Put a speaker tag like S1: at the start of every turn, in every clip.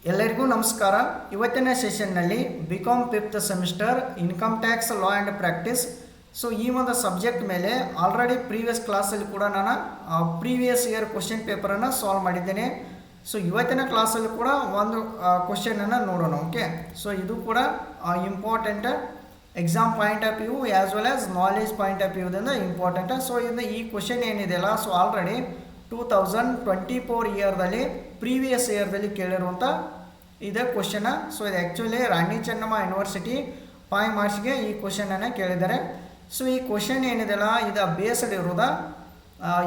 S1: ಎಲ್ಲರಿಗೂ ನಮಸ್ಕಾರ. ಇವತ್ತಿನ ಸೆಷನ್ನಲ್ಲಿ BCom 5th semester income tax law and practice. So ಈ ಒಂದು ಸಬ್ಜೆಕ್ಟ್ ಮೇಲೆ ಆಲ್ರೆಡಿ ಪ್ರೀವಿಯಸ್ ಕ್ಲಾಸಲ್ಲಿ ಕೂಡ ನಾನು ಪ್ರೀವಿಯಸ್ ಇಯರ್ ಕ್ವಶನ್ ಪೇಪರನ್ನು ಸಾಲ್ವ್ ಮಾಡಿದ್ದೇನೆ. ಸೊ ಇವತ್ತಿನ ಕ್ಲಾಸಲ್ಲಿ ಕೂಡ ಒಂದು ಕ್ವಶನನ್ನು ನೋಡೋಣ. ಓಕೆ, ಸೊ ಇದು ಕೂಡ important exam point of view as well as knowledge point of ವ್ಯೂದಿಂದ ಇಂಪಾರ್ಟೆಂಟ್. ಸೊ ಇನ್ನು ಈ ಕ್ವಶನ್ ಏನಿದೆಯಲ್ಲ, ಸೊ ಆಲ್ರೆಡಿ 2024 ಇಯರ್ದಲ್ಲಿ ಪ್ರೀವಿಯಸ್ ಇಯರ್ದಲ್ಲಿ ಕೇಳಿರುವಂಥ ಇದೆ ಕ್ವಶನ. ಸೊ ಇದು ಆ್ಯಕ್ಚುಲಿ ರಾಣಿ ಚೆನ್ನಮ್ಮ ಯೂನಿವರ್ಸಿಟಿ 5 ಮಾರ್ಕ್ಸ್ಗೆ ಈ ಕ್ವಶನನ್ನು ಕೇಳಿದ್ದಾರೆ. ಸೊ ಈ ಕ್ವಶನ್ ಏನಿದೆಯಲ್ಲ, ಇದು ಬೇಸ್ಡ್ ಇರೋದ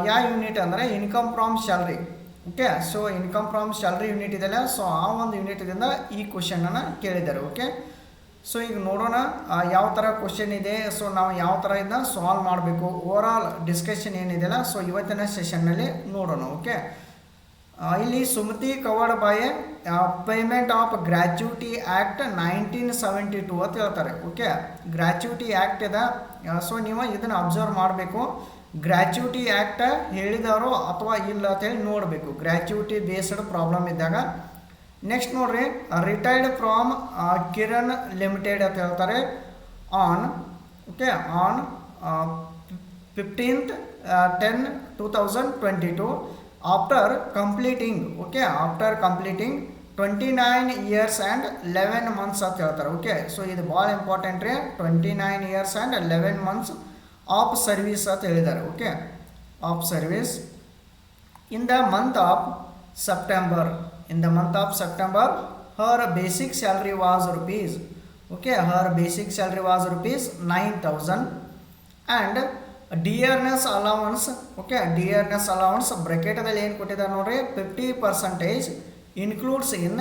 S1: ಯಾವ ಯೂನಿಟ್ ಅಂದರೆ income from salary. Okay, so income from salary unit ಇದೆಯಲ್ಲ, ಸೊ ಆ ಒಂದು ಯೂನಿಟ್ದಿಂದ ಈ ಕ್ವಶನನ್ನು ಕೇಳಿದ್ದಾರೆ. ಓಕೆ, ಸೊ ಈಗ ನೋಡೋಣ ಯಾವ ಥರ ಕ್ವಶನ್ ಇದೆ, ಸೊ ನಾವು ಯಾವ ಥರ ಇದನ್ನ ಸಾಲ್ವ್ ಮಾಡಬೇಕು, ಓವರ್ ಆಲ್ ಡಿಸ್ಕಷನ್ ಏನಿದೆಯಲ್ಲ, ಸೊ ಇವತ್ತಿನ ಸೆಷನ್ನಲ್ಲಿ ನೋಡೋಣ. ಓಕೆ, ಇಲ್ಲಿ Sumathi covered by payment of gratuity act 1972 ಅಂತ ಹೇಳ್ತಾರೆ. ಓಕೆ, ಗ್ರ್ಯಾಚ್ಯುಟಿ ಆ್ಯಕ್ಟ್ ಇದೆ. ಸೊ ನೀವು ಇದನ್ನು ಅಬ್ಸರ್ವ್ ಮಾಡಬೇಕು. ಗ್ರ್ಯಾಚ್ಯುಟಿ ಆ್ಯಕ್ಟ್ ಹೇಳಿದಾರೋ ಅಥವಾ ಇಲ್ಲ ಅಂತೇಳಿ ನೋಡಬೇಕು, ಗ್ರ್ಯಾಚ್ಯುಟಿ ಬೇಸ್ಡ್ ಪ್ರಾಬ್ಲಮ್ ಇದ್ದಾಗ. ನೆಕ್ಸ್ಟ್ ನೋಡ್ರಿ, ರಿಟೈರ್ಡ್ ಫ್ರಾಮ್ ಕಿರಣ್ ಲಿಮಿಟೆಡ್ ಅಂತ ಹೇಳ್ತಾರೆ on 15th 10/2022 after completing 29 years and 11 months ಅಂತ ಹೇಳ್ತಾರೆ. ಓಕೆ, ಸೊ ಇದು ಭಾಳ ಇಂಪಾರ್ಟೆಂಟ್ ರೀ. 29 years and 11 months of service ಅಂತ ಹೇಳಿದ್ದಾರೆ. Okay, of service in the month of September. In the month of September, her basic salary was rupees. Okay, her basic salary was rupees 9,000 and dearness allowance. Okay, dearness allowance bracket ಅಲ್ಲಿ ಏನು ಕೊಟ್ಟಿದ್ದಾರೆ ನೋಡ್ರಿ, 50% includes in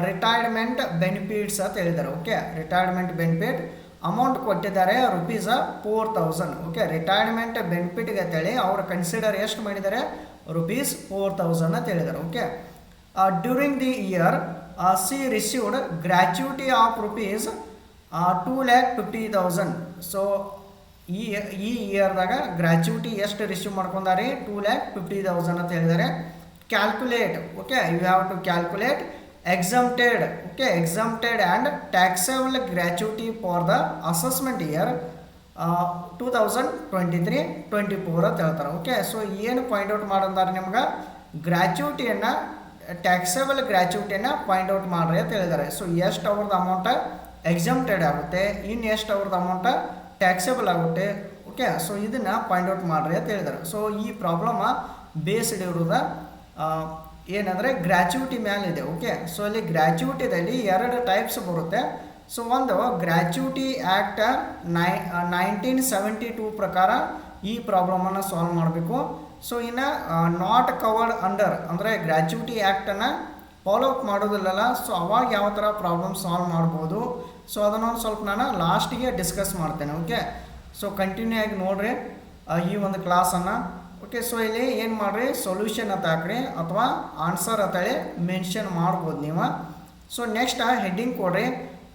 S1: retirement benefits ಅಂತ ಹೇಳಿದ್ದಾರೆ. Okay, retirement benefit amount ಕೊಟ್ಟಿದ್ದಾರೆ rupees 4,000. Okay, retirement ಬೆನಿಫಿಟ್ಗೆ ಅಂತೇಳಿ ಅವರು ಕನ್ಸಿಡರ್ ಎಷ್ಟು ಮಾಡಿದ್ದಾರೆ, rupees 4,000 ಅಂತ ಹೇಳಿದ್ದಾರೆ. Okay, during the year she received gratuity of rupees 2,50,000. So ಈ ಇಯರ್ದಾಗ ಗ್ರ್ಯಾಚ್ಯುಟಿ ಎಷ್ಟು ರಿಸೀವ್ ಮಾಡ್ಕೊಂಡಾರೆ, 2,50,000 ಅಂತ ಹೇಳಿದ್ದಾರೆ. Calculate. Okay, you have to calculate exempted. Okay, exempted and taxable gratuity for the assessment year 2023-24 ಅಂತ ಹೇಳ್ತಾರೆ. ಓಕೆ, ಸೊ ಏನು ಪಾಯಿಂಟ್ ಔಟ್ ಮಾಡಂದಾರೆ ನಿಮ್ಗೆ, ಗ್ರ್ಯಾಚ್ಯುಟಿಯನ್ನು ಟ್ಯಾಕ್ಸೇಬಲ್ ಗ್ರ್ಯಾಚ್ಯುಟಿಯನ್ನು ಪಾಯಿಂಟ್ ಔಟ್ ಮಾಡ್ರಿ ಅಂತ ಹೇಳಿದ್ದಾರೆ. ಸೊ ಎಷ್ಟು ಅವ್ರದ್ದು ಅಮೌಂಟ್ ಎಕ್ಸಮ್ಟೆಡ್ ಆಗುತ್ತೆ, ಇನ್ನು ಎಷ್ಟು ಅವ್ರದ್ದು ಅಮೌಂಟ್ ಟ್ಯಾಕ್ಸೇಬಲ್ ಆಗುತ್ತೆ. ಓಕೆ, ಸೊ ಇದನ್ನು ಪಾಯಿಂಟ್ ಔಟ್ ಮಾಡ್ರಿ ಅಂತ ಹೇಳಿದ್ದಾರೆ. ಸೊ ಈ ಪ್ರಾಬ್ಲಮ್ ಬೇಸ್ಡ್ ಇರೋದ ಏನಂದರೆ ಗ್ರ್ಯಾಚ್ಯುಟಿ ಮೇಲೆ ಇದೆ. ಓಕೆ, ಸೊ ಇಲ್ಲಿ ಗ್ರ್ಯಾಚ್ಯುಟಿದಲ್ಲಿ 2 ಟೈಪ್ಸ್ ಬರುತ್ತೆ. ಸೊ ಒಂದು ಗ್ರ್ಯಾಚ್ಯುಟಿ ಆ್ಯಕ್ಟ್ 1972 ಪ್ರಕಾರ ಈ ಪ್ರಾಬ್ಲಮನ್ನು ಸಾಲ್ವ್ ಮಾಡಬೇಕು. ಸೊ ಇನ್ನು ನಾಟ್ ಕವರ್ಡ್ ಅಂಡರ್ ಅಂದರೆ ಗ್ರ್ಯಾಚ್ಯುಟಿ ಆ್ಯಕ್ಟನ್ನು ಫಾಲೋ ಅಪ್ ಮಾಡೋದಿಲ್ಲಲ್ಲ, ಸೊ ಅವಾಗ ಯಾವ ಥರ ಪ್ರಾಬ್ಲಮ್ ಸಾಲ್ವ್ ಮಾಡ್ಬೋದು. ಸೊ ಅದನ್ನೊಂದು ಸ್ವಲ್ಪ ನಾನು ಲಾಸ್ಟಿಗೆ ಡಿಸ್ಕಸ್ ಮಾಡ್ತೇನೆ. ಓಕೆ, ಸೊ ಕಂಟಿನ್ಯೂ ಆಗಿ ನೋಡಿರಿ ಈ ಒಂದು ಕ್ಲಾಸನ್ನು. ಓಕೆ, ಸೊ ಇಲ್ಲಿ ಏನು ಮಾಡಿರಿ, ಸೊಲ್ಯೂಷನ್ ಅಂತ ಹಾಕ್ರಿ ಅಥವಾ ಆನ್ಸರ್ ಅಂತೇಳಿ ಮೆನ್ಷನ್ ಮಾಡ್ಬೋದು ನೀವು. ಸೊ ನೆಕ್ಸ್ಟ್ ಹೆಡ್ಡಿಂಗ್ ಕೊಡ್ರಿ,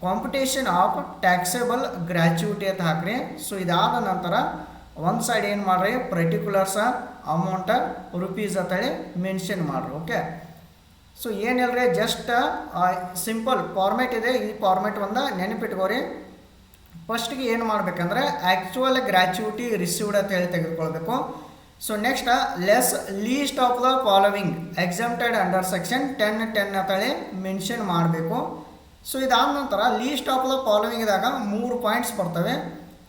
S1: ಕಾಂಪಿಟೇಷನ್ ಆಫ್ ಟ್ಯಾಕ್ಸೇಬಲ್ ಗ್ರ್ಯಾಚ್ಯುಟಿ ಅಂತ ಹಾಕ್ರಿ. ಸೊ ಇದಾದ ನಂತರ ಒಂದು ಸೈಡ್ ಏನು ಮಾಡಿರಿ, ಪರ್ಟಿಕ್ಯುಲರ್ಸ ಅಮೌಂಟ ರುಪೀಸ್ ಅಂತೇಳಿ ಮೆನ್ಷನ್ ಮಾಡಿರಿ. ಓಕೆ, ಸೊ ಏನಿಲ್ಲರಿ, ಜಸ್ಟ್ ಸಿಂಪಲ್ ಫಾರ್ಮೇಟ್ ಇದೆ. ಈ ಫಾರ್ಮೇಟ್ ಒಂದು ನೆನಪಿಟ್ಕೋರಿ. ಫಸ್ಟಿಗೆ ಏನು ಮಾಡಬೇಕಂದ್ರೆ ಆ್ಯಕ್ಚುಯಲ್ ಗ್ರ್ಯಾಚ್ಯುಟಿ ರಿಸೀವ್ಡ್ ಅಂತ ಹೇಳಿ ತೆಗೆದುಕೊಳ್ಬೇಕು. So next less least of the following exempted under section 10(10) ಅಂತೇಳಿ ಮೆನ್ಷನ್ ಮಾಡಬೇಕು. ಸೊ ಇದಾದ ನಂತರ ಲೀಸ್ಟ್ ಆಫ್ ದ ಫಾಲೋವಿಂಗ್ದಾಗ 3 ಪಾಯಿಂಟ್ಸ್ ಬರ್ತವೆ.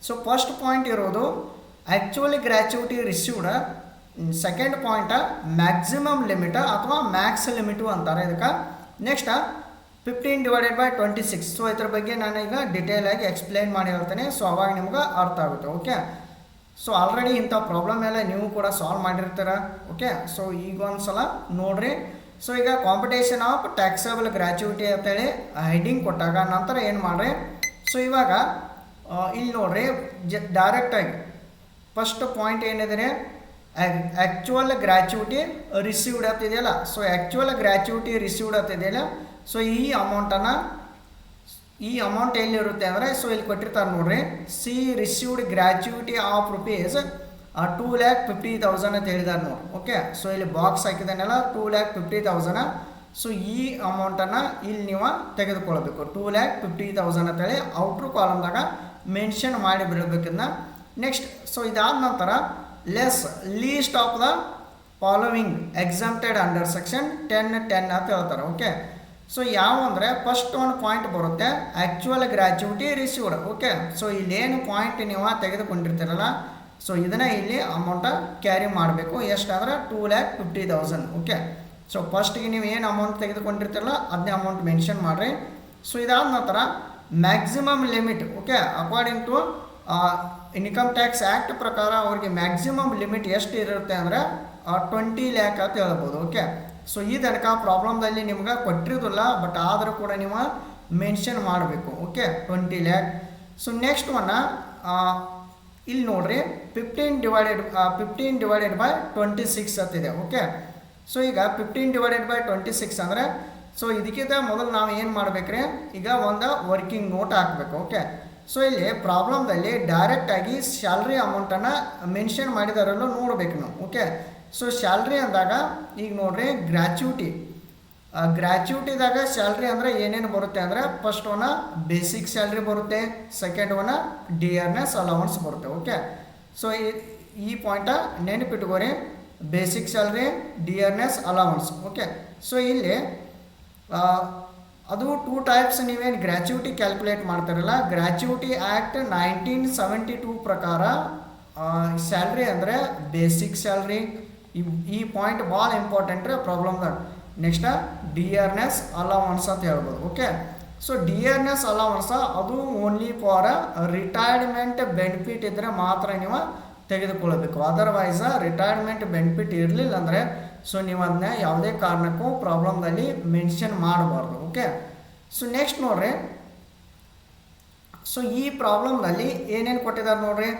S1: ಸೊ ಫಸ್ಟ್ ಪಾಯಿಂಟ್ ಇರೋದು actually gratuity received. Second point maximum limit ಅಥವಾ ಮ್ಯಾಕ್ಸ್ ಲಿಮಿಟು ಅಂತಾರೆ ಇದಕ್ಕೆ. ನೆಕ್ಸ್ಟ್ 15/26. ಸೊ ಇದ್ರ ಬಗ್ಗೆ ನಾನು ಈಗ ಡಿಟೇಲ್ ಆಗಿ ಎಕ್ಸ್ಪ್ಲೇನ್ ಮಾಡಿ ಹೇಳ್ತೇನೆ. ಸೊ ಅವಾಗ ನಿಮ್ಗೆ ಅರ್ಥ ಆಗುತ್ತೆ. ಓಕೆ, ಸೊ ಆಲ್ರೆಡಿ ಇಂಥ ಪ್ರಾಬ್ಲಮ್ ಎಲ್ಲ ನೀವು ಕೂಡ ಸಾಲ್ವ್ ಮಾಡಿರ್ತೀರ. ಓಕೆ, ಸೊ ಈಗ ಒಂದು ಸಲ ನೋಡ್ರಿ. ಸೊ ಈಗ ಕಾಂಪಿಟೇಷನ್ ಆಫ್ ಟ್ಯಾಕ್ಸೇಬಲ್ ಗ್ರ್ಯಾಚ್ಯುಟಿ ಅಂತೇಳಿ ಹೆಡ್ಡಿಂಗ್ ಕೊಟ್ಟಾಗ ನಂತರ ಏನು ಮಾಡ್ರಿ, ಸೊ ಇವಾಗ ಇಲ್ಲಿ ನೋಡ್ರಿ ಡೈರೆಕ್ಟಾಗಿ ಫಸ್ಟ್ ಪಾಯಿಂಟ್ ಏನಿದೆ, ಆ್ಯಕ್ಚುಯಲ್ ಗ್ರ್ಯಾಚ್ಯುಟಿ ರಿಸೀವ್ಡ್ ಅಂತಿದೆಯಲ್ಲ. ಸೊ ಆ್ಯಕ್ಚುಯಲ್ ಗ್ರ್ಯಾಚ್ಯುಟಿ ರಿಸೀವ್ಡ್ ಅಂತಿದೆಯಲ್ಲ, ಸೊ ಈ ಅಮೌಂಟ್ ಎಲ್ಲಿರುತ್ತೆ ಅಂದರೆ, ಸೊ ಇಲ್ಲಿ ಕೊಟ್ಟಿರ್ತಾರೆ ನೋಡ್ರಿ, C received gratuity of rupees 2,50,000 ಅಂತ ಹೇಳಿದ್ದಾರೆ ನೋಡಿ. ಓಕೆ, ಸೊ ಇಲ್ಲಿ ಬಾಕ್ಸ್ ಹಾಕಿದಾನೆಲ್ಲ 2,50,000 ಸೊ ಈ ಅಮೌಂಟನ್ನು ಇಲ್ಲಿ ನೀವು ತೆಗೆದುಕೊಳ್ಬೇಕು. 2,50,000 ಅಂತೇಳಿ ಔಟ್ರ್ ಕಾಲಮ್ದಾಗ ಮೆನ್ಷನ್ ಮಾಡಿ ಬಿಡಬೇಕನ್ನ. ನೆಕ್ಸ್ಟ್ ಸೊ ಇದಾದ ನಂತರ least of the following exempted under section 10(10) ಅಂತ ಹೇಳ್ತಾರೆ. ಓಕೆ, ಸೊ ಯಾವ ಅಂದರೆ ಫಸ್ಟ್ ಒಂದು ಪಾಯಿಂಟ್ ಬರುತ್ತೆ actual gratuity received. Okay, so ಇಲ್ಲೇನು ಪಾಯಿಂಟ್ ನೀವು ತೆಗೆದುಕೊಂಡಿರ್ತೀರಲ್ಲ, ಸೊ ಇದನ್ನು ಇಲ್ಲಿ ಅಮೌಂಟ ಕ್ಯಾರಿ ಮಾಡಬೇಕು. ಎಷ್ಟು ಅಂದರೆ 2,50,000. ಓಕೆ, ಸೊ ಫಸ್ಟಿಗೆ ನೀವು ಏನು ಅಮೌಂಟ್ ತೆಗೆದುಕೊಂಡಿರ್ತೀರಲ್ಲ ಅದನ್ನೇ ಅಮೌಂಟ್ ಮೆನ್ಷನ್ ಮಾಡಿರಿ. ಸೊ ಇದಾದ ನಂತರ maximum limit. Okay, according to income tax act ಪ್ರಕಾರ ಅವ್ರಿಗೆ ಮ್ಯಾಕ್ಸಿಮಮ್ ಲಿಮಿಟ್ ಎಷ್ಟು ಇರುತ್ತೆ ಅಂದರೆ 20 lakh ಅಂತ ಹೇಳ್ಬೋದು. ಓಕೆ, ಸೊ ಈ ತನಕ ಪ್ರಾಬ್ಲಮ್ದಲ್ಲಿ ನಿಮ್ಗೆ ಕೊಟ್ಟಿರೋದಿಲ್ಲ, ಬಟ್ ಆದರೂ ಕೂಡ ನೀವು ಮೆನ್ಷನ್ ಮಾಡಬೇಕು. Okay, 20 lakh. ಸೊ ನೆಕ್ಸ್ಟ್ ಒನ್ನ ಇಲ್ಲಿ ನೋಡ್ರಿ 15/26 ಅಂತಿದೆ. ಓಕೆ, ಸೊ ಈಗ 15/26 ಅಂದರೆ ಸೊ ಇದಕ್ಕಿಂತ ಮೊದಲು ನಾವು ಏನು ಮಾಡಬೇಕ್ರಿ, ಈಗ ಒಂದು ವರ್ಕಿಂಗ್ ನೋಟ್ ಹಾಕಬೇಕು. ಓಕೆ, ಸೊ ಇಲ್ಲಿ ಪ್ರಾಬ್ಲಮ್ದಲ್ಲಿ ಡೈರೆಕ್ಟಾಗಿ ಸ್ಯಾಲ್ರಿ ಅಮೌಂಟನ್ನು ಮೆನ್ಷನ್ ಮಾಡಿದಾರಲ್ಲೂ ನೋಡಬೇಕು ನಾವು. ಓಕೆ, ಸೊ ಸ್ಯಾಲ್ರಿ ಅಂದಾಗ ಈಗ ನೋಡ್ರಿ ಗ್ರ್ಯಾಚ್ಯುಟಿದಾಗ ಸ್ಯಾಲ್ರಿ ಅಂದರೆ ಏನೇನು ಬರುತ್ತೆ ಅಂದರೆ ಫಸ್ಟ್ ಒನ್ನ ಬೇಸಿಕ್ ಸ್ಯಾಲ್ರಿ ಬರುತ್ತೆ, ಸೆಕೆಂಡ್ ಒನ್ನ ಡಿಯರ್ನೆಸ್ ಅಲೌನ್ಸ್ ಬರುತ್ತೆ. ಓಕೆ, ಸೊ ಈ ಪಾಯಿಂಟ ನೆನಪಿಟ್ಕೋರಿ, basic salary, dearness allowance. Okay, so ಇಲ್ಲಿ ಅದು 2 ಟೈಪ್ಸ್. ನೀವೇನು ಗ್ರ್ಯಾಚ್ಯುಟಿ ಕ್ಯಾಲ್ಕುಲೇಟ್ ಮಾಡ್ತಾರಲ್ಲ, ಗ್ರ್ಯಾಚ್ಯುಟಿ ಆ್ಯಕ್ಟ್ 1972 ಪ್ರಕಾರ ಸ್ಯಾಲ್ರಿ ಅಂದರೆ ಬೇಸಿಕ್ ಸ್ಯಾಲ್ರಿ. ಈ ಪಾಯಿಂಟ್ ಭಾಳ ಇಂಪಾರ್ಟೆಂಟ್ ರೀ ಪ್ರಾಬ್ಲಮ್ದಾಗ. ನೆಕ್ಸ್ಟ್ ಡಿಯರ್ನೆಸ್ ಅಲೌನ್ಸ್ ಅಂತ ಹೇಳ್ಬೋದು. ಓಕೆ, ಸೊ ಡಿಯರ್ನೆಸ್ ಅಲೌನ್ಸ್ ಅದು ಓನ್ಲಿ ಫಾರ್ ರಿಟೈರ್ಮೆಂಟ್ ಬೆನಿಫಿಟ್ ಇದ್ದರೆ ಮಾತ್ರ ನೀವು ತೆಗೆದುಕೊಳ್ಳಬೇಕು. ಅದರ್ವೈಸ್ ರಿಟೈರ್ಮೆಂಟ್ ಬೆನಿಫಿಟ್ ಇರಲಿಲ್ಲ ಅಂದರೆ ಸೊ ನೀವು ಅದನ್ನ ಯಾವುದೇ ಕಾರಣಕ್ಕೂ ಪ್ರಾಬ್ಲಮ್ದಲ್ಲಿ ಮೆನ್ಷನ್ ಮಾಡಬಾರ್ದು. ಓಕೆ, ಸೊ ನೆಕ್ಸ್ಟ್ ನೋಡ್ರಿ, ಸೊ ಈ ಪ್ರಾಬ್ಲಮ್ನಲ್ಲಿ ಏನೇನು ಕೊಟ್ಟಿದ್ದಾರೆ ನೋಡ್ರಿ.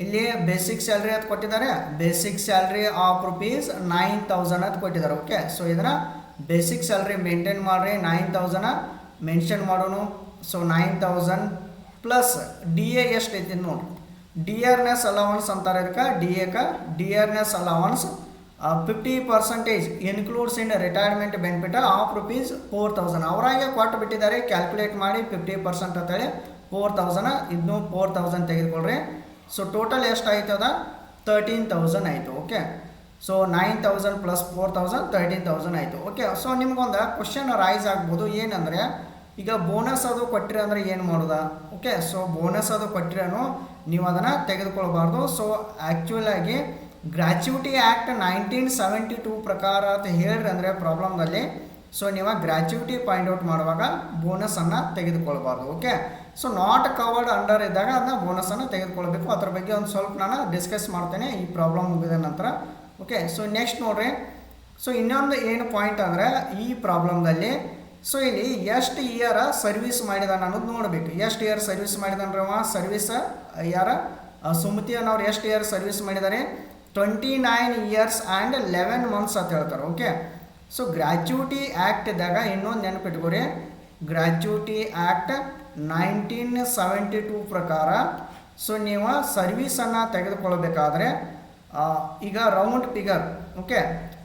S1: ಇಲ್ಲಿ ಬೇಸಿಕ್ ಸ್ಯಾಲ್ರಿ ಅಂತ ಕೊಟ್ಟಿದ್ದಾರೆ, ಬೇಸಿಕ್ ಸ್ಯಾಲ್ರಿ ಆಫ್ ₹9,000 ಅಂತ ಕೊಟ್ಟಿದ್ದಾರೆ. ಓಕೆ, ಸೊ ಇದನ್ನು ಬೇಸಿಕ್ ಸ್ಯಾಲ್ರಿ ಮೇಂಟೈನ್ ಮಾಡಿರಿ, 9,000 ಮೆನ್ಷನ್ ಮಾಡೋಣ. ಸೊ 9,000 ಪ್ಲಸ್ ಡಿ ಎ ಎಷ್ಟು ಐತಿ ನೋಡ್ರಿ, ಡಿಯರ್ನೆಸ್ ಅಲೌನ್ಸ್ ಅಂತಾರೆ ಇದಕ್ಕೆ. Dearness allowance 50% includes in retirement benefit of ₹4,000 ಅವರಾಗೆ ಕೊಟ್ಟು ಬಿಟ್ಟಿದ್ದಾರೆ. ಕ್ಯಾಲ್ಕುಲೇಟ್ ಮಾಡಿ 50% ಅಂತೇಳಿ 4,000, ಇದನ್ನು 4,000 ತೆಗೆದುಕೊಳ್ರಿ. ಸೊ ಟೋಟಲ್ ಎಷ್ಟು ಆಯ್ತದ 13,000 ಆಯಿತು. ಓಕೆ, ಸೊ 9,000 ಪ್ಲಸ್ 4,000 13,000 ಆಯಿತು. ಓಕೆ, ಸೊ ನಿಮ್ಗೊಂದು ಕ್ವಶನ್ ರೈಸ್ ಆಗ್ಬೋದು, ಏನಂದರೆ ಈಗ ಬೋನಸ್ ಅದು ಕೊಟ್ಟಿರಿ ಅಂದರೆ ಏನು ಮಾಡೋದ. ಓಕೆ, ಸೊ ಬೋನಸ್ ಅದು ಕೊಟ್ಟಿರೋನು ನೀವು ಅದನ್ನು ತೆಗೆದುಕೊಳ್ಬಾರ್ದು. ಸೊ ಆ್ಯಕ್ಚುಲಾಗಿ ಗ್ರ್ಯಾಚ್ಯುಟಿ ಆ್ಯಕ್ಟ್ 1972 ಪ್ರಕಾರ ಅಂತ ಹೇಳ್ರಿ ಅಂದರೆ ಪ್ರಾಬ್ಲಮ್ದಲ್ಲಿ ಸೊ ನೀವು ಗ್ರ್ಯಾಚ್ಯುಟಿ ಪಾಯಿಂಟ್ ಔಟ್ ಮಾಡುವಾಗ ಬೋನಸನ್ನು ತೆಗೆದುಕೊಳ್ಬಾರ್ದು. Okay, so not covered under ಇದ್ದಾಗ ಅದನ್ನ ಬೋನಸನ್ನು ತೆಗೆದುಕೊಳ್ಬೇಕು. ಅದ್ರ ಬಗ್ಗೆ ಒಂದು ಸ್ವಲ್ಪ ನಾನು ಡಿಸ್ಕಸ್ ಮಾಡ್ತೇನೆ ಈ ಪ್ರಾಬ್ಲಮ್ ಮುಗಿದ ನಂತರ. ಓಕೆ, ಸೊ ನೆಕ್ಸ್ಟ್ ನೋಡ್ರಿ, ಸೊ ಇನ್ನೊಂದು ಏನು ಪಾಯಿಂಟ್ ಅಂದರೆ ಈ ಪ್ರಾಬ್ಲಮ್ದಲ್ಲಿ ಸೊ ಇಲ್ಲಿ ಎಷ್ಟು ಇಯರ್ ಸರ್ವಿಸ್ ಮಾಡಿದಾನ ಅನ್ನೋದು ನೋಡಬೇಕು. ಎಷ್ಟು ಇಯರ್ ಸರ್ವಿಸ್ ಮಾಡಿದಾನ್ರವ ಸರ್ವಿಸ್ ಯಾರ ಸುಮತಿ ಅನ್ನೋರು ಎಷ್ಟು ಇಯರ್ ಸರ್ವಿಸ್ ಮಾಡಿದ್ದಾರೆ, 29 years and 11 months ಅಂತ ಹೇಳ್ತಾರೆ. ಓಕೆ, ಸೊ ಗ್ರ್ಯಾಚ್ಯುಟಿ ಆ್ಯಕ್ಟ್ ಇದ್ದಾಗ ಇನ್ನೊಂದು ನೆನಪಿಟ್ಕೋರಿ, ಗ್ರ್ಯಾಚ್ಯುಟಿ ಆ್ಯಕ್ಟ್ 1972 ಪ್ರಕಾರ ಸೊ ನೀವು ಸರ್ವೀಸನ್ನು ತೆಗೆದುಕೊಳ್ಬೇಕಾದ್ರೆ ಈಗ round figure. Okay,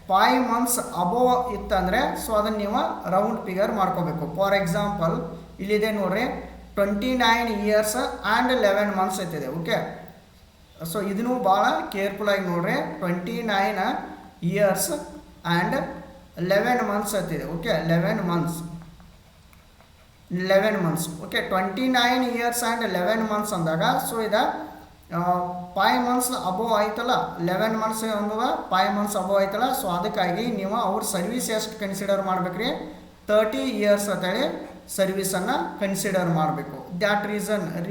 S1: 5 months above ಇತ್ತಂದರೆ ಸೊ ಅದನ್ನು ನೀವು ರೌಂಡ್ ಫಿಗರ್ ಮಾಡ್ಕೋಬೇಕು. ಫಾರ್ ಎಕ್ಸಾಂಪಲ್ ಇಲ್ಲಿದೆ ನೋಡ್ರಿ 29 years and 11 months ಇರ್ತಿದೆ. ಓಕೆ, ಸೊ ಇದನ್ನು ಭಾಳ ಕೇರ್ಫುಲ್ಲಾಗಿ ನೋಡ್ರಿ, 29 years and 11 months ಅಂತಿದೆ. Okay, 11 months. Okay, 29 years and 11 months ಅಂದಾಗ ಸೊ ಇದು 5 months ಅಬೋವ್ ಆಯ್ತಲ್ಲ, 11 months ಅನ್ನೋದ 5 months ಅಬೋವ್ ಆಯ್ತಲ್ಲ. ಸೊ ಅದಕ್ಕಾಗಿ ನೀವು ಅವ್ರ ಸರ್ವಿಸ್ ಎಷ್ಟು ಕನ್ಸಿಡರ್ ಮಾಡ್ಬೇಕ್ರಿ, 30 years ಅಂತೇಳಿ ಸರ್ವಿಸನ್ನು ಕನ್ಸಿಡರ್ ಮಾಡಬೇಕು. ದ್ಯಾಟ್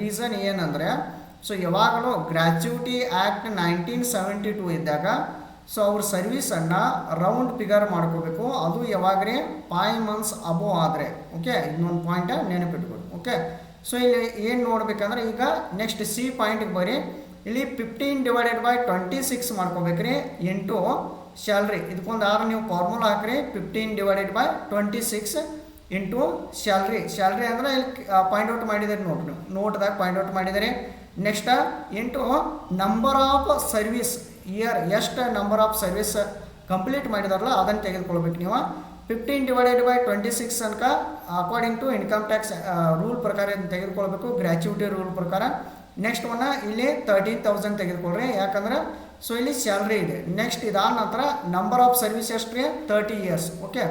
S1: ರೀಸನ್ ಏನಂದರೆ ಸೊ ಯಾವಾಗಲೂ ಗ್ರ್ಯಾಚ್ಯುಟಿ ಆ್ಯಕ್ಟ್ 1972 ಇದ್ದಾಗ ಸೊ ಅವ್ರ ಸರ್ವಿಸನ್ನು ರೌಂಡ್ ಫಿಗರ್ ಮಾಡ್ಕೋಬೇಕು. ಅದು ಯಾವಾಗ್ರಿ 5 months ಅಬೋವ್ ಆದರೆ. ಓಕೆ, ಇನ್ನೊಂದು ಪಾಯಿಂಟ್ ನೆನಪಿಟ್ಬೋದು. ಓಕೆ, ಸೊ ಇಲ್ಲಿ ಏನು ನೋಡ್ಬೇಕಂದ್ರೆ ಈಗ ನೆಕ್ಸ್ಟ್ ಸಿ ಪಾಯಿಂಟಿಗೆ ಬರ್ರಿ. ಇಲ್ಲಿ 15/26 ಮಾಡ್ಕೋಬೇಕ್ರಿ ಇಂಟು ಸ್ಯಾಲ್ರಿ. ಇದಕ್ಕೊಂದು ನೀವು ಫಾರ್ಮುಲಾ ಹಾಕ್ರಿ, 15/26 ಇಂಟು ಸ್ಯಾಲ್ರಿ ಅಂದರೆ ಇಲ್ಲಿ ಪಾಯಿಂಟ್ ಔಟ್ ಮಾಡಿದ್ದಾರೆ ನೋಡ್ರಿ, ನೋಟ್ದಾಗ ಪಾಯಿಂಟ್ ಔಟ್ ಮಾಡಿದ್ದಾರೆ. Next into number of service year, ಎಷ್ಟು ನಂಬರ್ ಆಫ್ ಸರ್ವಿಸ್ ಕಂಪ್ಲೀಟ್ ಮಾಡಿದಾರಲ್ಲ ಅದನ್ನು ತೆಗೆದುಕೊಳ್ಬೇಕು ನೀವು. 15/26 ತನಕ according to income tax rule ಪ್ರಕಾರ ತೆಗೆದುಕೊಳ್ಬೇಕು, ಗ್ರ್ಯಾಚ್ಯುಟಿ ರೂಲ್ ಪ್ರಕಾರ. ನೆಕ್ಸ್ಟ್ ಇಲ್ಲಿ 13,000 ತೆಗೆದುಕೊಳ್ರಿ, ಯಾಕಂದ್ರೆ ಸೊ ಇಲ್ಲಿ ಸ್ಯಾಲ್ರಿ ಇದೆ. ನೆಕ್ಸ್ಟ್ ಇದಾದ ನಂತರ ನಂಬರ್ ಆಫ್ ಸರ್ವಿಸ್ ಎಷ್ಟು ರೀ 30 ಇಯರ್ಸ್. ಓಕೆ,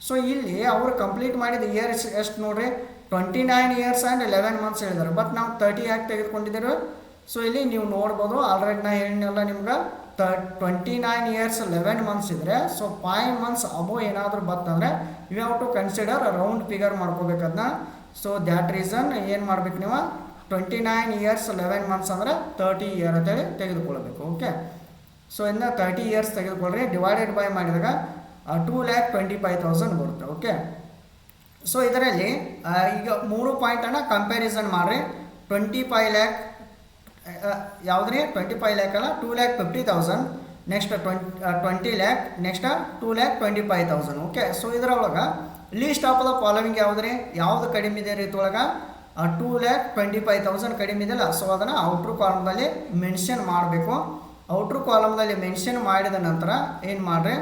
S1: ಸೊ ಇಲ್ಲಿ ಅವರು ಕಂಪ್ಲೀಟ್ ಮಾಡಿದ ಇಯರ್ಸ್ ಎಷ್ಟು ನೋಡ್ರಿ 29 ಇಯರ್ಸ್ ಆ್ಯಂಡ್ 11 ಮಂತ್ಸ್ ಹೇಳಿದ್ದಾರೆ. ಬಟ್ ನಾವು 30 ಯಾಕೆ ತೆಗೆದುಕೊಂಡಿದ್ದೇವೆ? ಸೊ ಇಲ್ಲಿ ನೀವು ನೋಡ್ಬೋದು, ಆಲ್ರೆಡಿ ನಾ ಹೇಳಿನಲ್ಲ ನಿಮ್ಗೆ 29 ಇಯರ್ಸ್ 11 ಮಂತ್ಸ್ ಇದ್ದರೆ ಸೊ 5 ಮಂತ್ಸ್ ಅಬೋ ಏನಾದರೂ ಬರ್ತಂದರೆ you have to consider round figure ಮಾಡ್ಕೋಬೇಕು ಅದನ್ನ. ಸೊ ದ್ಯಾಟ್ ರೀಸನ್ ಏನು ಮಾಡ್ಬೇಕು ನೀವು 29 ಇಯರ್ಸ್ 11 ಮಂತ್ಸ್ ಅಂದರೆ 30 ಇಯರ್ ಅಂತೇಳಿ ತೆಗೆದುಕೊಳ್ಬೇಕು. ಓಕೆ, ಸೊ ಇನ್ನು 30 ಇಯರ್ಸ್ ತೆಗೆದುಕೊಳ್ಳ್ರಿ, ಡಿವೈಡೆಡ್ ಬೈ ಮಾಡಿದಾಗ 2,25,000 ಬರುತ್ತೆ. ಓಕೆ, ಸೊ ಇದರಲ್ಲಿ ಈಗ 3 ಪಾಯಿಂಟನ್ನು ಕಂಪ್ಯಾರಿಸನ್ ಮಾಡಿರಿ. 25 ಲ್ಯಾಕ್ ಯಾವುದ್ರಿ 25 ಲ್ಯಾಕ್ ಅಲ್ಲ 2,50,000, next 20 lac, next 2,25,000. Okay, so ಇದರೊಳಗೆ ಲೀಸ್ಟ್ ಆಫ್ ದ ಫಾಲೋವಿಂಗ್ ಯಾವುದ್ರಿ, ಯಾವುದು ಕಡಿಮೆ ಇದೆ ರೀತಿ ಒಳಗೆ 2,25,000 ಕಡಿಮೆ ಇದೆಯಲ್ಲ, ಸೊ ಅದನ್ನು ಔಟ್ರ್ ಕಾಲಮ್ದಲ್ಲಿ ಮೆನ್ಷನ್ ಮಾಡಬೇಕು. ಔಟ್ರ್ ಕಾಲಮ್ದಲ್ಲಿ ಮೆನ್ಷನ್ ಮಾಡಿದ ನಂತರ ಏನು ಮಾಡಿರಿ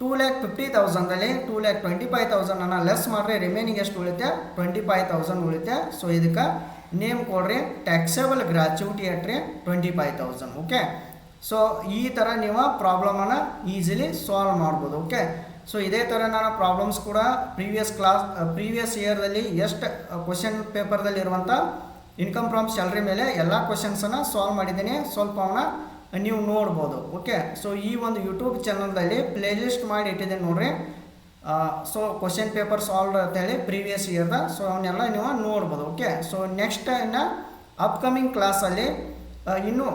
S1: 2,50,000ದಲ್ಲಿ 2,25,000 ಲೆಸ್ ಮಾಡಿರಿ, ರಿಮೈನಿಂಗ್ ಎಷ್ಟು ಉಳಿತೆ 25,000 ಉಳಿತೆ. ಸೊ ಇದಕ್ಕೆ ನೇಮ್ ಕೊಡ್ರಿ ಟ್ಯಾಕ್ಸೇಬಲ್ ಗ್ರ್ಯಾಚ್ಯುಟಿ ಅಟ್ರಿ 25,000. ಓಕೆ, ಸೊ ಈ ಥರ ನೀವು ಪ್ರಾಬ್ಲಮನ್ನು ಈಸಿಲಿ ಸಾಲ್ವ್ ಮಾಡ್ಬೋದು. ಓಕೆ, ಸೊ ಇದೇ ಥರ ನಾನು ಪ್ರಾಬ್ಲಮ್ಸ್ ಕೂಡ ಪ್ರೀವಿಯಸ್ ಇಯರ್ದಲ್ಲಿ ಎಷ್ಟು ಕ್ವಶನ್ ಪೇಪರ್ದಲ್ಲಿ ಇರುವಂಥ ಇನ್ಕಮ್ ಫ್ರಮ್ ಸ್ಯಾಲ್ರಿ ಮೇಲೆ ಎಲ್ಲ ಕ್ವಶನ್ಸನ್ನು ಸಾಲ್ವ್ ಮಾಡಿದ್ದೀನಿ, ಸ್ವಲ್ಪ ಅವನ್ನ ನೀವು ನೋಡ್ಬೋದು. ಓಕೆ, ಸೊ ಈ ಒಂದು ಯೂಟ್ಯೂಬ್ ಚಾನಲ್ದಲ್ಲಿ ಪ್ಲೇಲಿಸ್ಟ್ ಮಾಡಿ ಇಟ್ಟಿದ್ದೀನಿ ನೋಡ್ರಿ. ಸೊ ಕ್ವಶನ್ ಪೇಪರ್ ಸಾಲ್ವ್ ಅಂತೇಳಿ ಪ್ರೀವಿಯಸ್ ಇಯರ್ದ, ಸೊ ಅವನ್ನೆಲ್ಲ ನೀವು ನೋಡ್ಬೋದು. ಓಕೆ, ಸೊ ನೆಕ್ಸ್ಟ್ ಇನ್ನು ಅಪ್ಕಮಿಂಗ್ ಕ್ಲಾಸಲ್ಲಿ ಇನ್ನೂ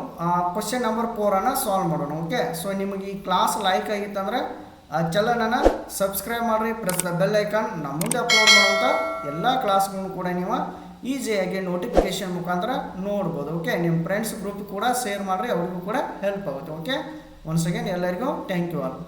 S1: ಕ್ವಶನ್ ನಂಬರ್ 4 ಸಾಲ್ವ್ ಮಾಡೋಣ. ಓಕೆ, ಸೊ ನಿಮಗೆ ಈ ಕ್ಲಾಸ್ ಲೈಕ್ ಆಗಿತ್ತಂದರೆ ಚಾನಲನ್ನು ಸಬ್ಸ್ಕ್ರೈಬ್ ಮಾಡಿರಿ, ಪ್ರೆಸ್ ದ ಬೆಲ್ ಐಕಾನ್. ನಮ್ಮ ಮುಂದೆ ಅಪ್ಲೋಡ್ ಮಾಡುವಂಥ ಎಲ್ಲ ಕ್ಲಾಸ್ಗಳನ್ನು ಕೂಡ ನೀವು ಈಸಿಯಾಗಿ ನೋಟಿಫಿಕೇಷನ್ ಮುಖಾಂತರ ನೋಡ್ಬೋದು. ಓಕೆ, ನಿಮ್ಮ ಫ್ರೆಂಡ್ಸ್ ಗ್ರೂಪ್ ಕೂಡ ಶೇರ್ ಮಾಡಿರಿ, ಅವ್ರಿಗೂ ಕೂಡ ಹೆಲ್ಪ್ ಆಗುತ್ತೆ. ಓಕೆ, ಒನ್ಸ್ ಅಗೇನ್ ಎಲ್ಲರಿಗೂ ಥ್ಯಾಂಕ್ ಯು ಆಲ್.